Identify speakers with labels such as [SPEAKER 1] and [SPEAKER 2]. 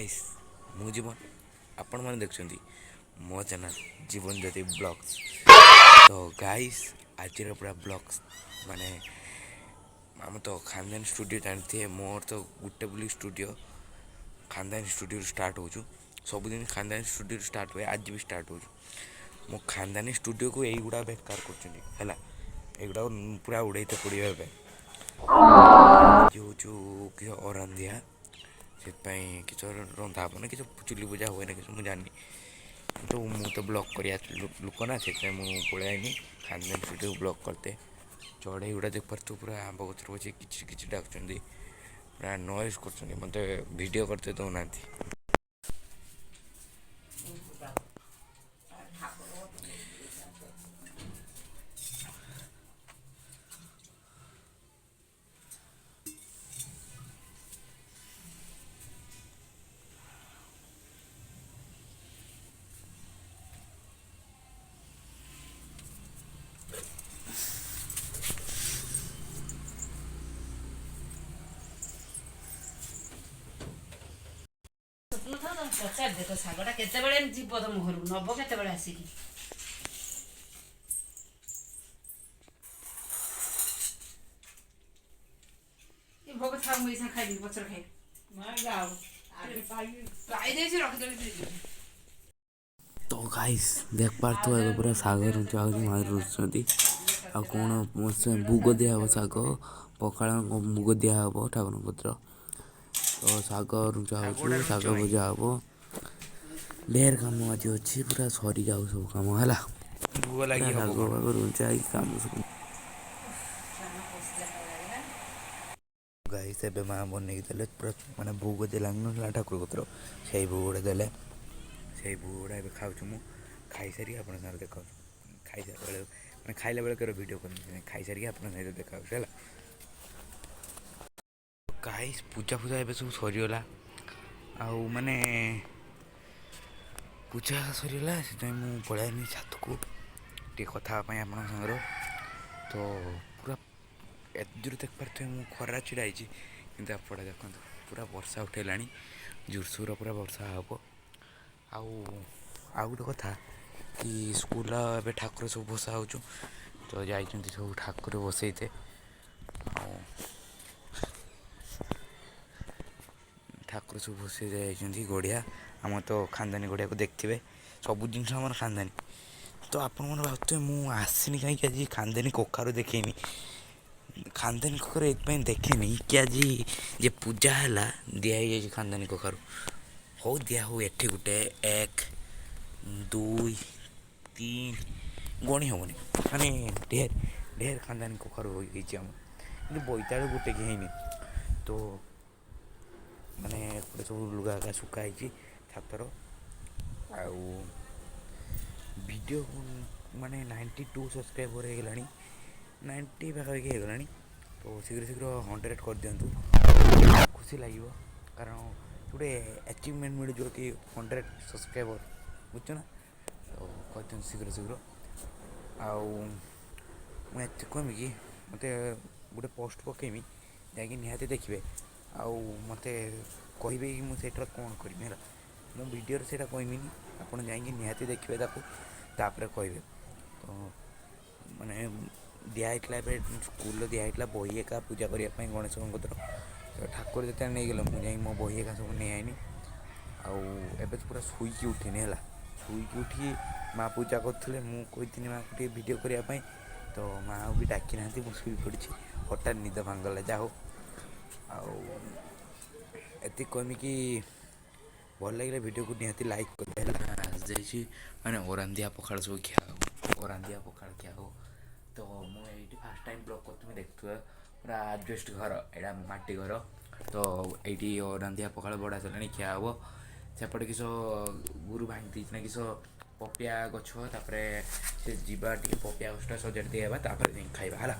[SPEAKER 1] Guys मु जीवन आपण मैंने देखुं मो चैनल जीवन ज्योति ब्लॉग्स। तो गाइस आज पूरा ब्लॉग्स माने आम तो खानदान स्टूडियो जानते हैं। मोर तो गुटे बोली स्टूडियो खानदान स्टूडियो स्टार्ट हो सबुदिन खानदान स्टूडियो स्टार्ट हुए आज भी स्टार्ट हो मो खानदानी स्टूडियो को यहीगुड़ा बेकार कर पूरा उड़ाइते पड़े जो अरांधिया से किसी रंधा हे ना कि चुली पूजा हुए ना कि मुझे जानी तो मु तो ब्लॉग कर लुक ना से पलैनी खानदान स्टूडियो ब्लॉग करते चढ़ई गुड़ा देख पार पूरा आंब गचर बचे कि डाक पूरा नॉइज कर मत वीडियो करते दौना।
[SPEAKER 2] ପଚାରି ଦେ ତ ଶାଗଟା କେତେବେଳେ ଯିବ ତମ ଘରକୁ ନବ କେତେବେଳେ ଆସିକି ଭୋଗ ଥାଉ ମୁଁ ଏଇସା ଖାଇବି ପଛରେ ଖାଇବି ପାଇଦେଇଛି ରଖିଦେବି।
[SPEAKER 1] तो गाइस देख पार तो ए पूरा सागर मार रुचुंती आ कौन भोग दिया हे शाग पखाड़ मुग दिया हे ठाकुर पत्र तो शाग रुचा हो शाग भजा हे ढेर कम आज अच्छी पूरा सरी जाऊ सब कम है शाग फाग रुचा कम सब गाइस ए माँ बनई देले पूरा माने भोग देला ठाकुर पत्र से भोग देले से भोग गुड़ा खाऊँ मु खाई सारी आप देखा खाई बेले मैं खाइला बेले कर वीडियो कर खाई सारी आप देखा है गाइस पूजा पूजा ए सब सरीगला आउ माने पूजा सरीगला से मुझे पलैनी छात को टे कथापी आप सागर तो पूरा एजर देख पारे मुझे खरा छिड़ा कि आपड़ा देखो पूरा वर्षा उठेला जोरसोर पूरा वर्षा हे आउ गोटे कथा कि स्कूल ए ठाकुर सब बसा हो तो जा सब ठाकुर बसईते ठाकुर सब बसई जाइए गढ़िया आम तो खानदानी गढ़िया को देखते सब जिन खानदानी तो आपण मैंने भावुए मुझे आसनी कहीं आज खानदानी कखार देखेनी खानदानी कखार ये देखेनी कि आज जे पूजा है दिखाई खानदानी कखार हो दिया हो एठी गोटे 1 2 3 गणी हेनी माने ढेर ढेर खानदानी कखार हो कि बोईतालू गोटे कि तो माने सब लुगा का सुखाई छातर आउ वीडियो माने 92 सब्सक्राइबर हो गला 90 पाखापाखि होगला तो शीघ्र शीघ्र 100 कर दिंतु खुशी लगे कारण गोटे अचिवमेंट मिल जो कि 100 सब्सक्राइबर बुझ ना तो कहते शीघ्र शीघ्र आउ मुझे कहमी कि मत गोटे पोस्ट पकेमी जाकि निहाती देखिए आउ मत कहे कि मुझे कौन करी है मो वीडियो से कहमी आप निहाती देखिए तापर कहे तो माने दिखाई स्कूल दिखाई बही एका पूजा करने गणेश तो ठाकुर जो नहीं गल मुझे मो बही एका सब नहीं आईनी आउ पूरा शुईकी उठिनी है शुईकी उठी माँ पूजा करुले मुझे माँ को वीडियो करने तो माँ भी डाकी ना मुझे पड़ी हठात निद भांगला जा हो आती कहमी कि भल लगे वीडियो को निहाती लाइक कर मैंने अरांधिया पखाड़ सब खिया अरांधिया पखाड़ खिया हो तो मुझे फास्ट टाइम ब्लॉग करते देखुए पूरा आजबेस्ट घर यहाँ माटी घर तो ये अरांधिया पखाड़ बड़ा चलानी खिया हे सेपटे किस गुरु भांगी देना किस पपिया गछ तापर से जीवा टे पपिया गछटा सजाड़ी देवा खाइबा है।